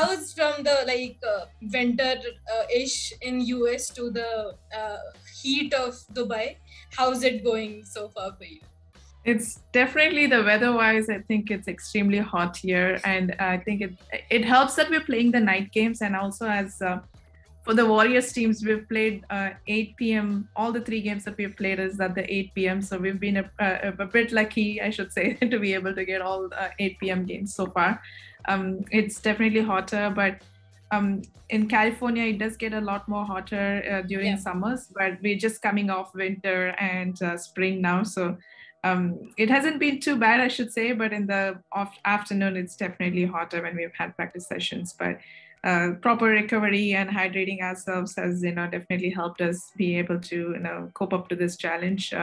how's from the winter ish in US to the heat of Dubai? How's it going so far for you? It's definitely the weather-wise. I think it's extremely hot here, and I think it helps that we're playing the night games, and also as for the Warriors teams, we've played 8 p.m. All the 3 games that we've played is at the 8 p.m. So we've been a bit lucky, I should say, to be able to get all 8 p.m. games so far. It's definitely hotter, but in California, it does get a lot more hotter during summers, but we're just coming off winter and spring now. So it hasn't been too bad, I should say, but in the afternoon, it's definitely hotter when we've had practice sessions. But proper recovery and hydrating ourselves has, definitely helped us be able to, cope up to this challenge.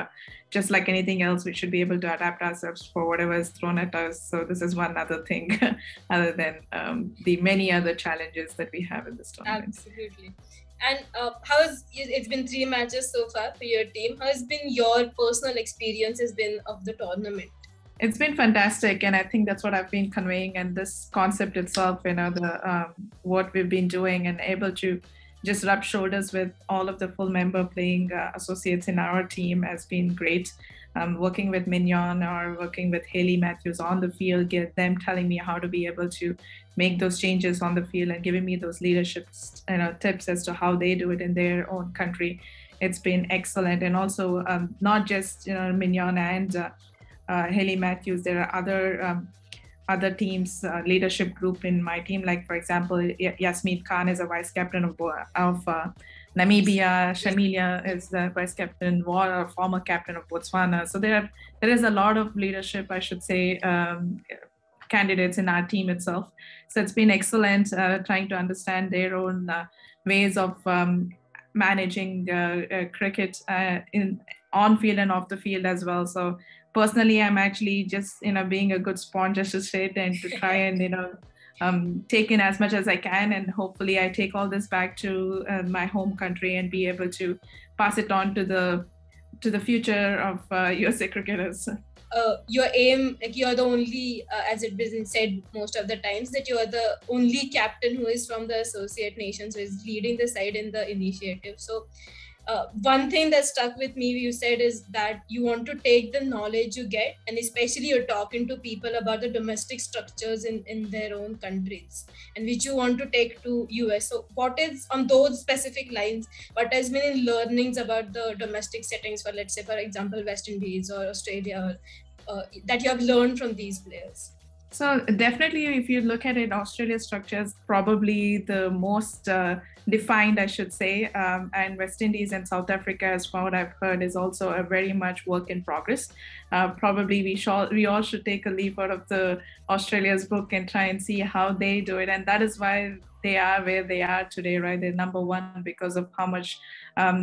Just like anything else, we should be able to adapt ourselves for whatever is thrown at us. So this is one other thing, other than the many other challenges that we have in this tournament. Absolutely. And it's been 3 matches so far for your team. How has been your personal experiences of the tournament? It's been fantastic, and I think that's what I've been conveying. And this concept itself, what we've been doing, and able to just rub shoulders with all of the full member playing associates in our team has been great. Working with Mignon or working with Haley Matthews on the field, get them telling me how to be able to make those changes on the field and giving me those leadership tips as to how they do it in their own country. It's been excellent. And also not just Mignon and Haley Matthews, there are other teams, leadership group in my team. Like, for example, Yasmeet Khan is a vice captain of Namibia. Shamilia is the vice captain, former captain of Botswana. So there is a lot of leadership, I should say, candidates in our team itself. So it's been excellent trying to understand their own ways of managing cricket on field and off the field as well. So personally, I'm actually just being a good sponge, as to say, and to try and take in as much as I can, and hopefully I take all this back to my home country and be able to pass it on to the future of USA cricketers. Your aim, you're the only, as it has been said most of the times, that you are the only captain who is from the associate nations, who is leading the side in the initiative. So one thing that stuck with me, you said, is that you want to take the knowledge you get, and especially you're talking to people about the domestic structures in their own countries, and which you want to take to US. So what is, on those specific lines, what has been in learnings about the domestic settings for, let's say, for example, West Indies or Australia, that you have learned from these players? So definitely, if you look at it, Australia's structure is probably the most defined, I should say, and West Indies and South Africa, as far what I've heard, is also a very much work in progress. Probably we all should take a leaf out of the Australia's book and try and see how they do it, and that is why they are where they are today, right? They're number one because of how much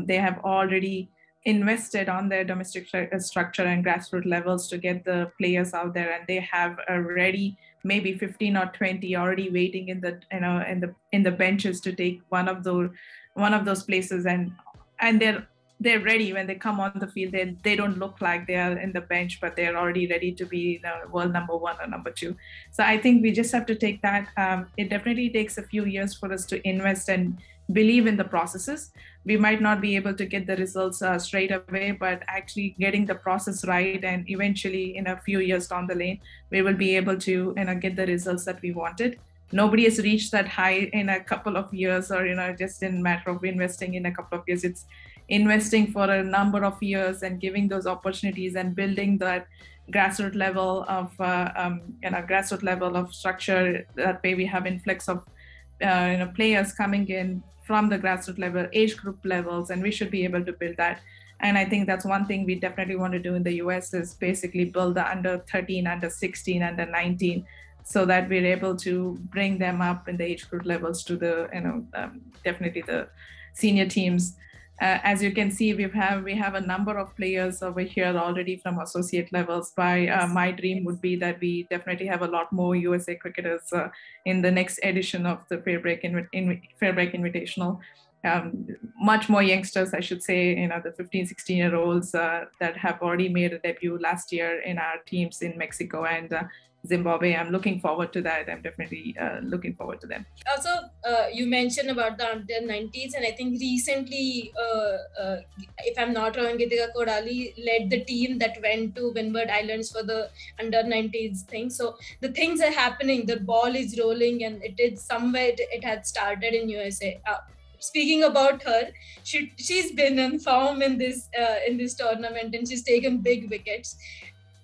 they have already invested on their domestic structure and grassroots levels to get the players out there, and they have already maybe 15 or 20 already waiting in the benches to take one of those places, and they're ready when they come on the field. They don't look like they are in the bench, but they're already ready to be world number one or number two. So I think we just have to take that. It definitely takes a few years for us to invest and believe in the processes. We might not be able to get the results straight away, but actually getting the process right, and eventually in a few years down the lane, we will be able to get the results that we wanted. Nobody has reached that high in a couple of years, or just in a matter of investing in a couple of years. It's investing for a number of years and giving those opportunities and building that grassroots level of structure. That way we have influx of players coming in from the grassroots level, age group levels, and we should be able to build that. And I think that's one thing we definitely want to do in the US, is basically build the under 13, under 16, under 19, so that we're able to bring them up in the age group levels to the definitely the senior teams. As you can see, we have a number of players over here already from associate levels. My dream would be that we definitely have a lot more USA cricketers in the next edition of the FairBreak Invitational. Much more youngsters, I should say, the 15, 16-year-olds that have already made a debut last year in our teams in Mexico, and Zimbabwe. I'm looking forward to that. I'm definitely looking forward to them. Also, you mentioned about the under 90s, and I think recently, if I'm not wrong, Geetika Kodali led the team that went to Windward Islands for the under 90s thing. So the things are happening, the ball is rolling, and it is somewhere it had started in USA. Speaking about her, she's been in form in this tournament, and she's taken big wickets.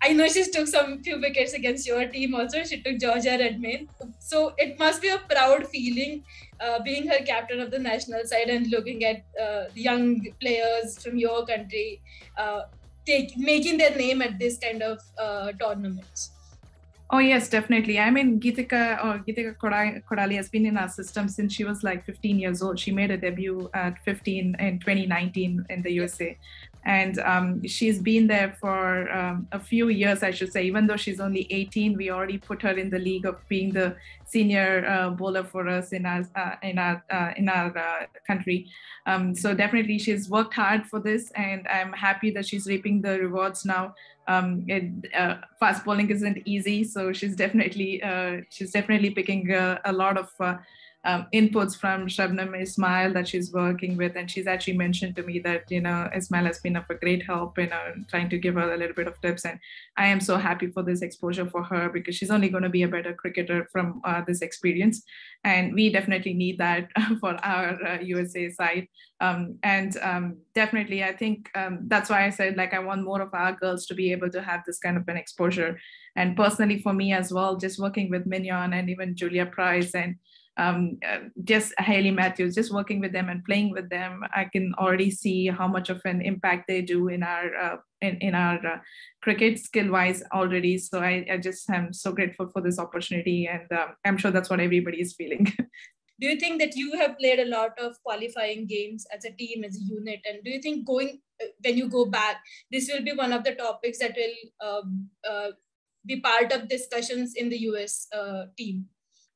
I know she took some few wickets against your team also. She took Georgia Redmayne. So it must be a proud feeling being her captain of the national side and looking at young players from your country making their name at this kind of tournaments. Oh, yes, definitely. I mean, Geetika Kodali has been in our system since she was like 15 years old. She made a debut at 15 in 2019 in the USA. And she's been there for a few years, I should say. Even though she's only 18, we already put her in the league of being the senior bowler for us in our country. So definitely, she's worked hard for this, and I'm happy that she's reaping the rewards now. Fast bowling isn't easy, so she's definitely picking a lot of inputs from Shabnam Ismail that she's working with, and she's actually mentioned to me that Ismail has been of a great help in trying to give her a little bit of tips, and I am so happy for this exposure for her because she's only going to be a better cricketer from this experience, and we definitely need that for our USA side. Definitely, I think that's why I said like I want more of our girls to be able to have this kind of an exposure, and personally for me as well, just working with Mignon and even Julia Price and just Hayley Matthews, just working with them and playing with them, I can already see how much of an impact they do in our cricket skill-wise already. So I just am so grateful for this opportunity, and I'm sure that's what everybody is feeling. Do you think that you have played a lot of qualifying games as a team, as a unit? And do you think when you go back, this will be one of the topics that will be part of discussions in the US team?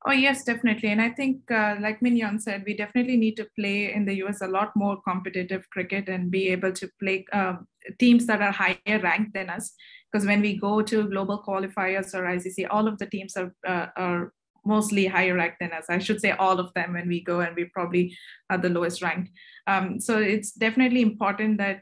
Oh, yes, definitely. And I think, like Mignon said, we definitely need to play in the US a lot more competitive cricket and be able to play teams that are higher ranked than us. Because when we go to global qualifiers or ICC, all of the teams are mostly higher ranked than us. I should say all of them when we go, and we probably are the lowest ranked. So it's definitely important that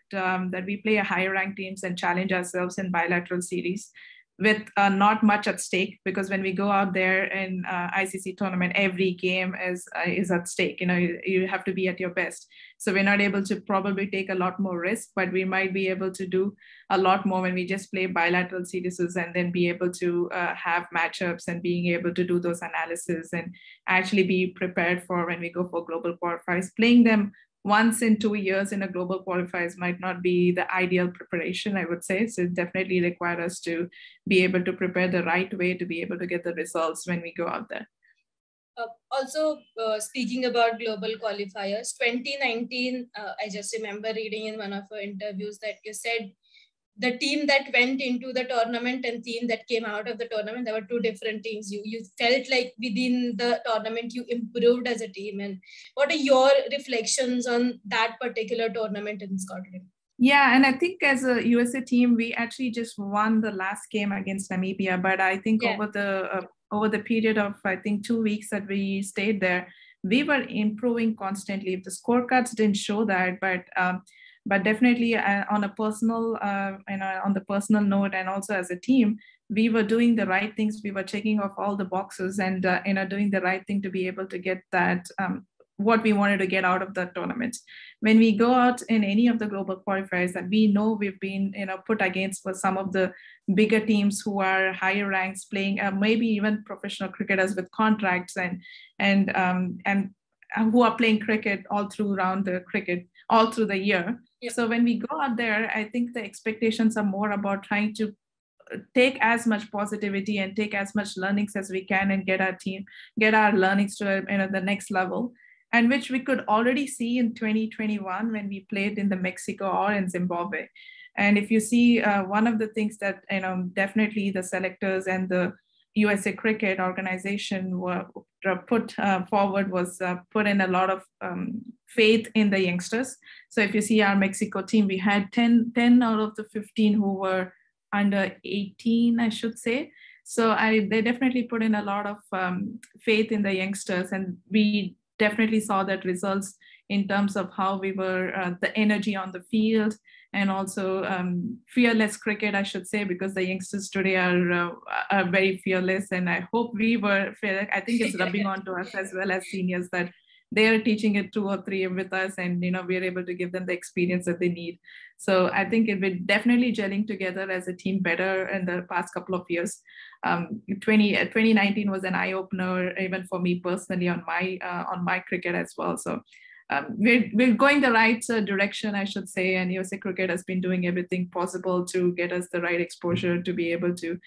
we play a higher ranked teams and challenge ourselves in bilateral series with not much at stake, because when we go out there in ICC tournament, every game is at stake. You have to be at your best. So we're not able to probably take a lot more risk, but we might be able to do a lot more when we just play bilateral series and then be able to have matchups and being able to do those analysis and actually be prepared for when we go for global qualifiers. Playing them once in 2 years in a global qualifiers might not be the ideal preparation, I would say. So it definitely requires us to be able to prepare the right way to be able to get the results when we go out there. Also, speaking about global qualifiers, 2019, I just remember reading in one of our interviews that you said the team that went into the tournament and team that came out of the tournament, there were two different teams. You felt like within the tournament you improved as a team. And what are your reflections on that particular tournament in Scotland? Yeah, and I think as a USA team, we actually just won the last game against Namibia. But I think over the period of, I think, 2 weeks that we stayed there, we were improving constantly. The scorecards didn't show that, but definitely on a personal, on the personal note, and also as a team, we were doing the right things. We were checking off all the boxes and doing the right thing to be able to get that what we wanted to get out of the tournament. When we go out in any of the global qualifiers that we know we've been put against for some of the bigger teams who are higher ranks, playing maybe even professional cricketers with contracts and who are playing cricket all through the year. Yep. So when we go out there, I think the expectations are more about trying to take as much positivity and take as much learnings as we can and get our learnings to the next level, and which we could already see in 2021 when we played in the Mexico or in Zimbabwe. And if you see, one of the things that definitely the selectors and the USA Cricket organization were put forward was put in a lot of faith in the youngsters. So if you see our Mexico team, we had 10 out of the 15 who were under 18, I should say. So they definitely put in a lot of faith in the youngsters, and we definitely saw that results in terms of how we were, the energy on the field, and also fearless cricket, I should say, because the youngsters today are very fearless. And I hope we were fair. I think it's rubbing on to us as well as seniors that they are teaching it 2 or 3 with us, and we're able to give them the experience that they need. So I think we're definitely gelling together as a team better in the past couple of years. 2019 was an eye opener even for me personally on my cricket as well. So we're going the right direction, I should say, and USA Cricket has been doing everything possible to get us the right exposure to be able to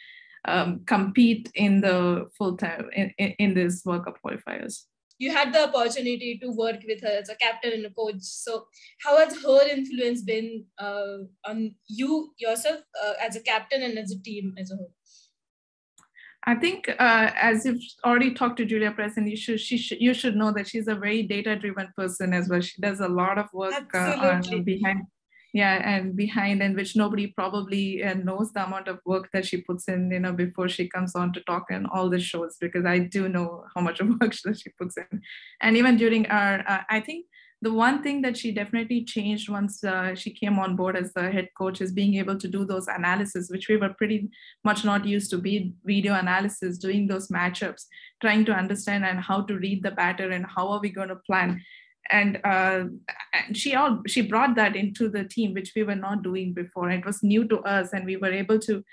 compete in the full time in this World Cup qualifiers. You had the opportunity to work with her as a captain and a coach. So how has her influence been on you yourself as a captain and as a team as a whole? I think as you've already talked to Julia Preston, you should know that she's a very data-driven person as well. She does a lot of work behind and which nobody probably knows the amount of work that she puts in, before she comes on to talk in all the shows, because I do know how much of work that she puts in. And even during our, I think the one thing that she definitely changed once she came on board as the head coach is being able to do those analysis, which we were pretty much not used to, be video analysis, doing those matchups, trying to understand and how to read the batter and how are we going to plan. And she brought that into the team, which we were not doing before. It was new to us, and we were able to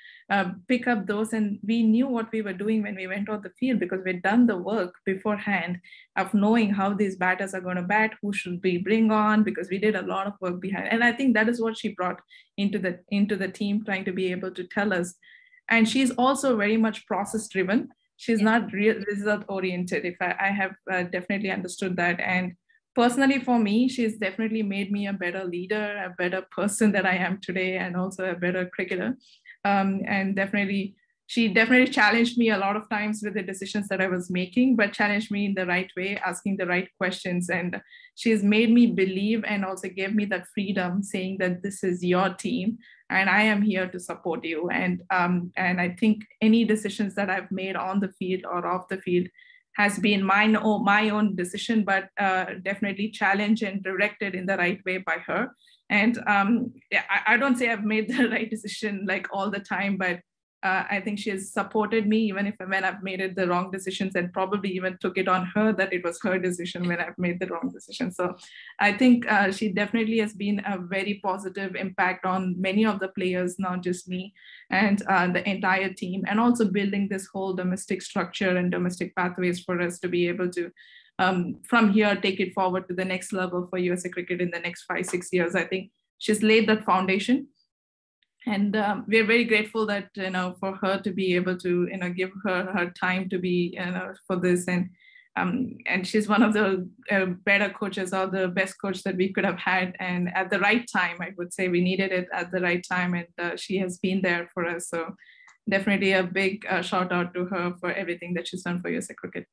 pick up those, and we knew what we were doing when we went on the field, because we'd done the work beforehand of knowing how these batters are going to bat, who should we bring on, because we did a lot of work behind. And I think that is what she brought into the team, trying to be able to tell us. And she's also very much process driven. She's not result oriented. If I have definitely understood that. And personally, for me, she's definitely made me a better leader, a better person that I am today, and also a better cricketer. And she definitely challenged me a lot of times with the decisions that I was making, but challenged me in the right way, asking the right questions. And she's made me believe and also gave me that freedom, saying that this is your team and I am here to support you. And I think any decisions that I've made on the field or off the field has been my own decision, but definitely challenged and directed in the right way by her. And I don't say I've made the right decision like all the time, but I think she has supported me even when I've made the wrong decisions, and probably even took it on her that it was her decision when I've made the wrong decision. So I think she definitely has been a very positive impact on many of the players, not just me, and the entire team, and also building this whole domestic structure and domestic pathways for us to be able to from here take it forward to the next level for USA Cricket in the next 5-6 years. I think she's laid that foundation. And we're very grateful that, for her to be able to, give her time to be, for this. And she's one of the better coaches, or the best coach that we could have had. And at the right time, I would say we needed it at the right time. And she has been there for us. So definitely a big shout out to her for everything that she's done for USA Cricket.